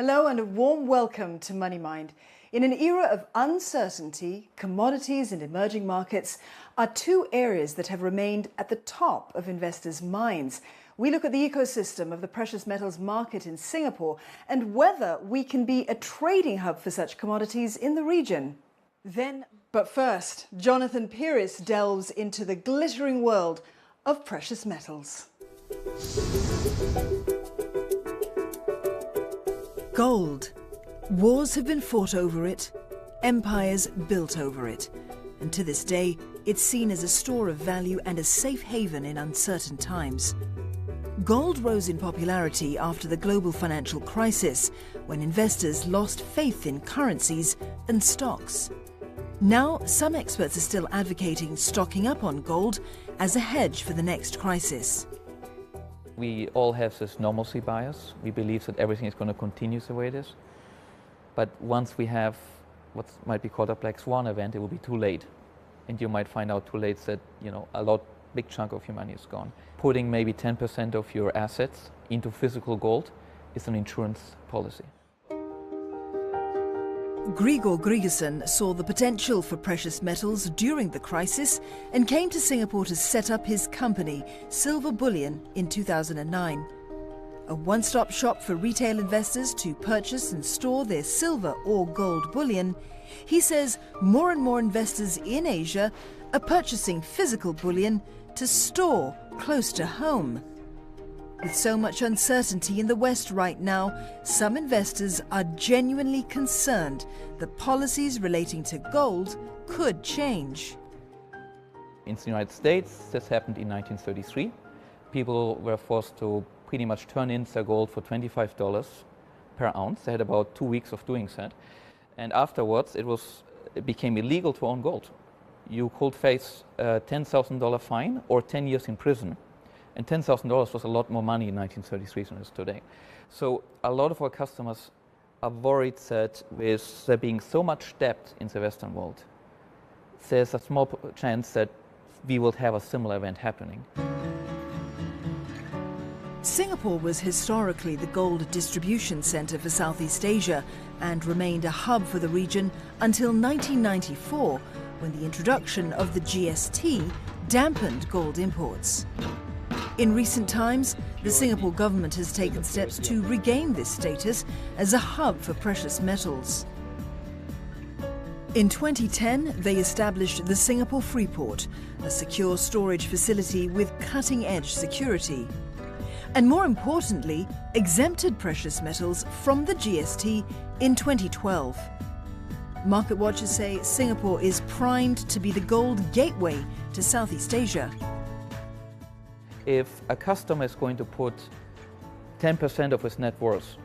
Hello and a warm welcome to Money Mind. In an era of uncertainty, commodities and emerging markets are two areas that have remained at the top of investors' minds. We look at the ecosystem of the precious metals market in Singapore and whether we can be a trading hub for such commodities in the region. But first, Jonathan Pieris delves into the glittering world of precious metals. Gold. Wars have been fought over it, empires built over it, and to this day it's seen as a store of value and a safe haven in uncertain times. Gold rose in popularity after the global financial crisis, when investors lost faith in currencies and stocks. Now, some experts are still advocating stocking up on gold as a hedge for the next crisis. We all have this normalcy bias. We believe that everything is going to continue the way it is. But once we have what might be called a black swan event, it will be too late. And you might find out too late that, big chunk of your money is gone. Putting maybe 10% of your assets into physical gold is an insurance policy. Grigor Grigerson saw the potential for precious metals during the crisis and came to Singapore to set up his company, Singapore Bullion, in 2009. A one-stop shop for retail investors to purchase and store their silver or gold bullion, he says more and more investors in Asia are purchasing physical bullion to store close to home. With so much uncertainty in the West right now, some investors are genuinely concerned that policies relating to gold could change. In the United States, this happened in 1933. People were forced to pretty much turn in their gold for $25 per ounce. They had about 2 weeks of doing that. And afterwards, it became illegal to own gold. You could face a $10,000 fine or 10 years in prison. And $10,000 was a lot more money in 1933 than it is today. So a lot of our customers are worried that with there being so much debt in the Western world, there's a small chance that we will have a similar event happening. Singapore was historically the gold distribution centre for Southeast Asia and remained a hub for the region until 1994, when the introduction of the GST dampened gold imports. In recent times, the Singapore government has taken steps to regain this status as a hub for precious metals. In 2010, they established the Singapore Freeport, a secure storage facility with cutting-edge security. And more importantly, exempted precious metals from the GST in 2012. Market watchers say Singapore is primed to be the gold gateway to Southeast Asia. If a customer is going to put 10% of his net worth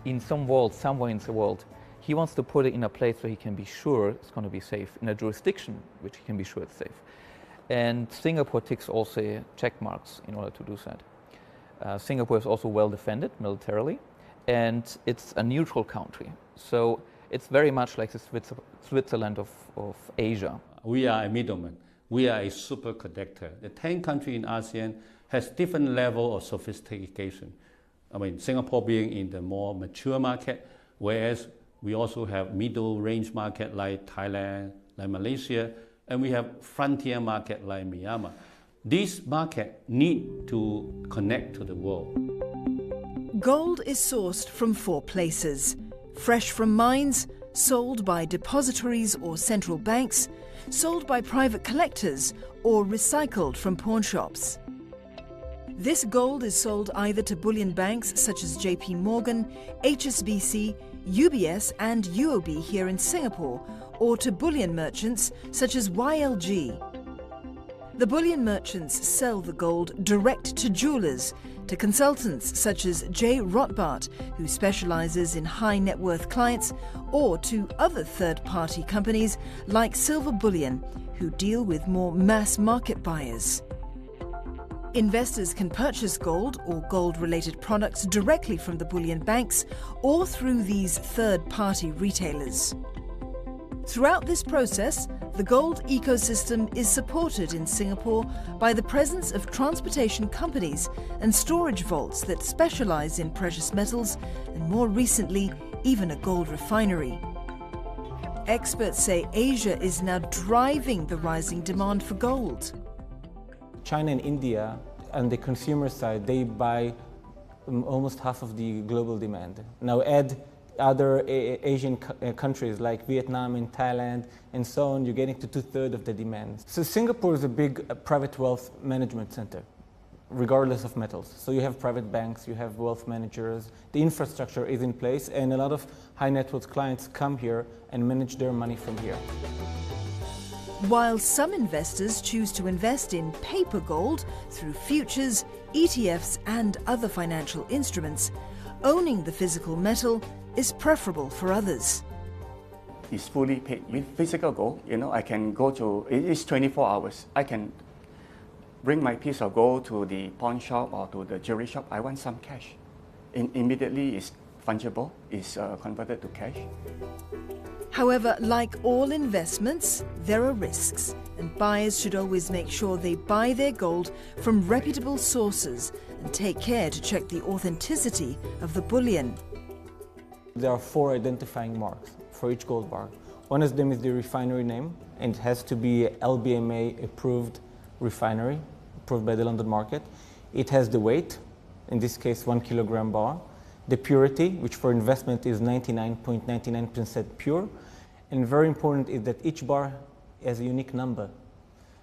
in some vault somewhere in the world, he wants to put it in a place where he can be sure it's going to be safe, in a jurisdiction which he can be sure it's safe. And Singapore ticks all the check marks in order to do that. Singapore is also well defended militarily, and it's a neutral country. So it's very much like the Switzerland of Asia. We are a middleman. We are a super connector. The 10 countries in ASEAN has different level of sophistication. Singapore being in the more mature market, whereas we also have middle range market like Thailand, like Malaysia, and we have frontier market like Myanmar. These markets need to connect to the world. Gold is sourced from 4 places: fresh from mines, sold by depositories or central banks, sold by private collectors, or recycled from pawn shops. This gold is sold either to bullion banks such as JP Morgan, HSBC, UBS and UOB here in Singapore, or to bullion merchants such as YLG. The bullion merchants sell the gold direct to jewelers, to consultants such as JRotbart, who specializes in high net worth clients, or to other third-party companies like Singapore Bullion, who deal with more mass market buyers. Investors can purchase gold or gold-related products directly from the bullion banks or through these third-party retailers. Throughout this process, The gold ecosystem is supported in Singapore by the presence of transportation companies and storage vaults that specialize in precious metals, and more recently, even a gold refinery. Experts say Asia is now driving the rising demand for gold. China and India, on the consumer side, they buy almost half of the global demand. Now add other Asian countries like Vietnam and Thailand and so on, you're getting to 2/3 of the demand. So Singapore is a big private wealth management center, regardless of metals. So you have private banks, you have wealth managers, the infrastructure is in place, and a lot of high net worth clients come here and manage their money from here. While some investors choose to invest in paper gold through futures, ETFs and other financial instruments, owning the physical metal is preferable for others. It's fully paid. With physical gold, I can go to, it's 24 hours. I can bring my piece of gold to the pawn shop or to the jewelry shop. I want some cash. Immediately it's fungible, it's converted to cash. However, like all investments, there are risks, and buyers should always make sure they buy their gold from reputable sources and take care to check the authenticity of the bullion. There are 4 identifying marks for each gold bar. One of them is the refinery name, and it has to be LBMA approved refinery, approved by the London market. It has the weight, in this case 1 kilogram bar, the purity, which for investment is 99.99% pure, and very important is that each bar has a unique number.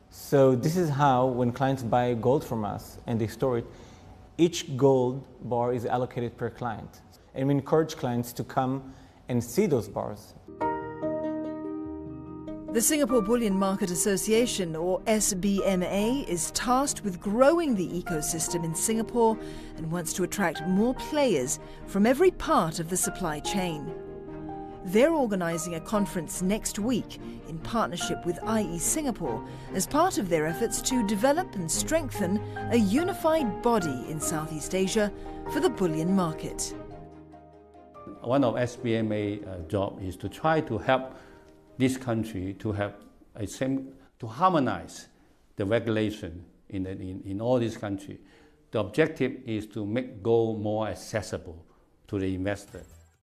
So this is how, when clients buy gold from us and they store it, each gold bar is allocated per client. And we encourage clients to come and see those bars. The Singapore Bullion Market Association, or SBMA, is tasked with growing the ecosystem in Singapore and wants to attract more players from every part of the supply chain. They're organising a conference next week in partnership with IE Singapore as part of their efforts to develop and strengthen a unified body in Southeast Asia for the bullion market. One of SBMA job is to try to help this country to have to harmonize the regulation in all these countries. The objective is to make gold more accessible to the investor.